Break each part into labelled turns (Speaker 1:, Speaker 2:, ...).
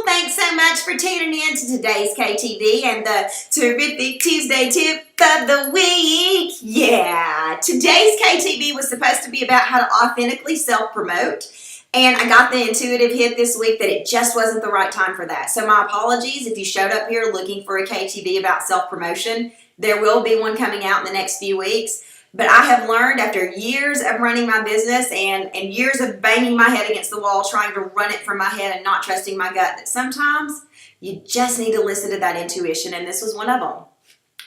Speaker 1: Well, thanks so much for tuning in to today's KTV and the Terrific Tuesday tip of the week. Yeah, today's KTV was supposed to be about how to authentically self-promote. And I got the intuitive hit this week that it just wasn't the right time for that. So my apologies if you showed up here looking for a KTV about self-promotion. There will be one coming out in the next few weeks. But I have learned after years of running my business and years of banging my head against the wall trying to run it from my head and not trusting my gut that sometimes you just need to listen to that intuition, and this was one of them.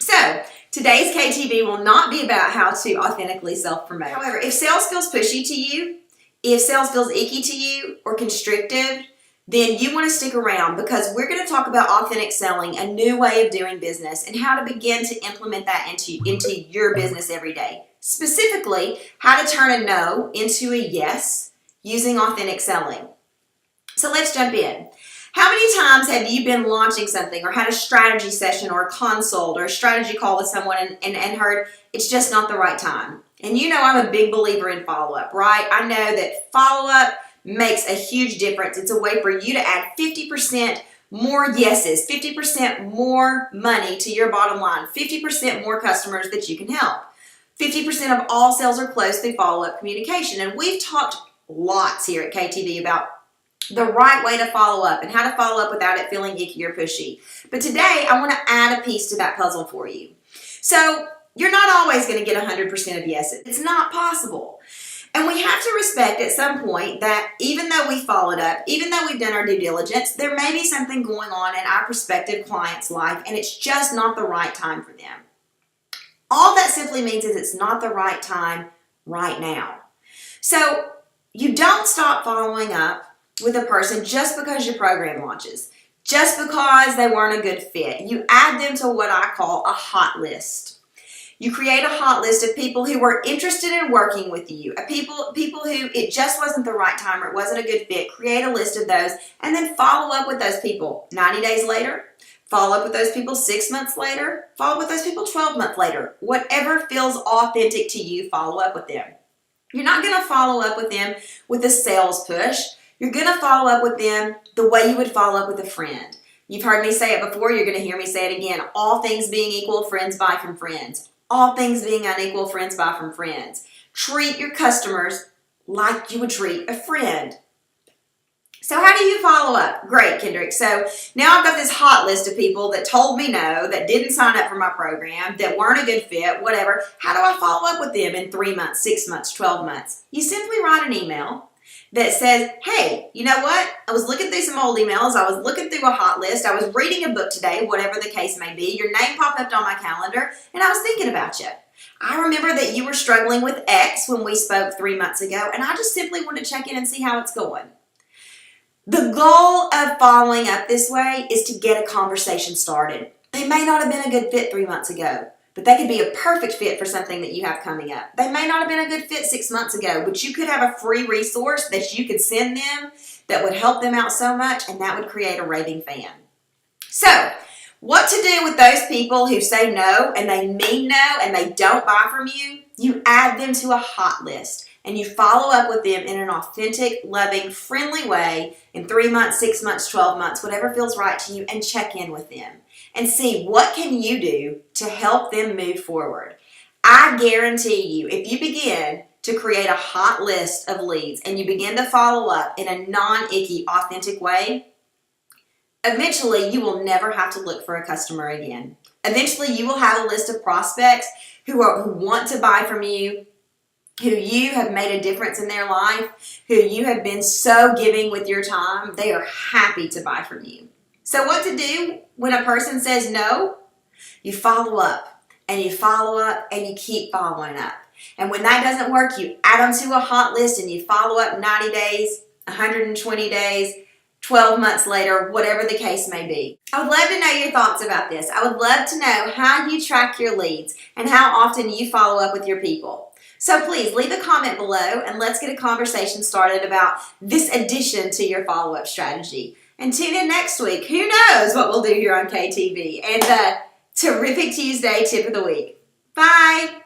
Speaker 1: So today's KTV will not be about how to authentically self-promote. However, if sales feels pushy to you, if sales feels icky to you or constrictive, then you want to stick around because we're going to talk about authentic selling, a new way of doing business, and how to begin to implement that into your business every day. Specifically, how to turn a no into a yes using authentic selling. So let's jump in. How many times have you been launching something or had a strategy session or a consult or a strategy call with someone and heard it's just not the right time? And you know I'm a big believer in follow-up, right? I know that follow-up makes a huge difference. It's a way for you to add 50% more yeses, 50% more money to your bottom line, 50% more customers that you can help. 50% of all sales are closed through follow-up communication. And we've talked lots here at KTV about the right way to follow up and how to follow up without it feeling icky or pushy. But today I want to add a piece to that puzzle for you. So you're not always going to get 100% of yeses. It's not possible. And we have to respect at some point that even though we followed up, even though we've done our due diligence, there may be something going on in our prospective client's life and it's just not the right time for them. All that simply means is it's not the right time right now. So you don't stop following up with a person just because your program launches, just because they weren't a good fit. You add them to what I call a hot list. You create a hot list of people who were interested in working with you, people who it just wasn't the right time or it wasn't a good fit. Create a list of those and then follow up with those people 90 days later, follow up with those people 6 months later, follow up with those people 12 months later. Whatever feels authentic to you, follow up with them. You're not going to follow up with them with a sales push. You're going to follow up with them the way you would follow up with a friend. You've heard me say it before. You're going to hear me say it again. All things being equal, friends buy from friends. All things being unequal, friends buy from friends. Treat your customers like you would treat a friend. So how do you follow up? Great, Kendrick. So now I've got this hot list of people that told me no, that didn't sign up for my program, that weren't a good fit, whatever. How do I follow up with them in 3 months, 6 months, 12 months? You simply write an email that says, hey, you know what? I was looking through some old emails. I was looking through a hot list. I was reading a book today, whatever the case may be. Your name popped up on my calendar, and I was thinking about you. I remember that you were struggling with X when we spoke 3 months ago, and I just simply want to check in and see how it's going. The goal of following up this way is to get a conversation started. They may not have been a good fit 3 months ago, but they could be a perfect fit for something that you have coming up. They may not have been a good fit 6 months ago, but you could have a free resource that you could send them that would help them out so much, and that would create a raving fan. So, what to do with those people who say no, and they mean no, and they don't buy from you? You add them to a hot list, and you follow up with them in an authentic, loving, friendly way in 3 months, 6 months, 12 months, whatever feels right to you, and check in with them and see what can you do to help them move forward. I guarantee you, if you begin to create a hot list of leads and you begin to follow up in a non-icky, authentic way, eventually you will never have to look for a customer again. Eventually you will have a list of prospects who want to buy from you, who you have made a difference in their life, who you have been so giving with your time. They are happy to buy from you. So what to do when a person says no? You follow up, and you follow up, and you keep following up. And when that doesn't work, you add them to a hot list, and you follow up 90 days, 120 days, 12 months later, whatever the case may be. I would love to know your thoughts about this. I would love to know how you track your leads and how often you follow up with your people. So please leave a comment below and let's get a conversation started about this addition to your follow-up strategy. And tune in next week. Who knows what we'll do here on KTV and the Terrific Tuesday tip of the week. Bye.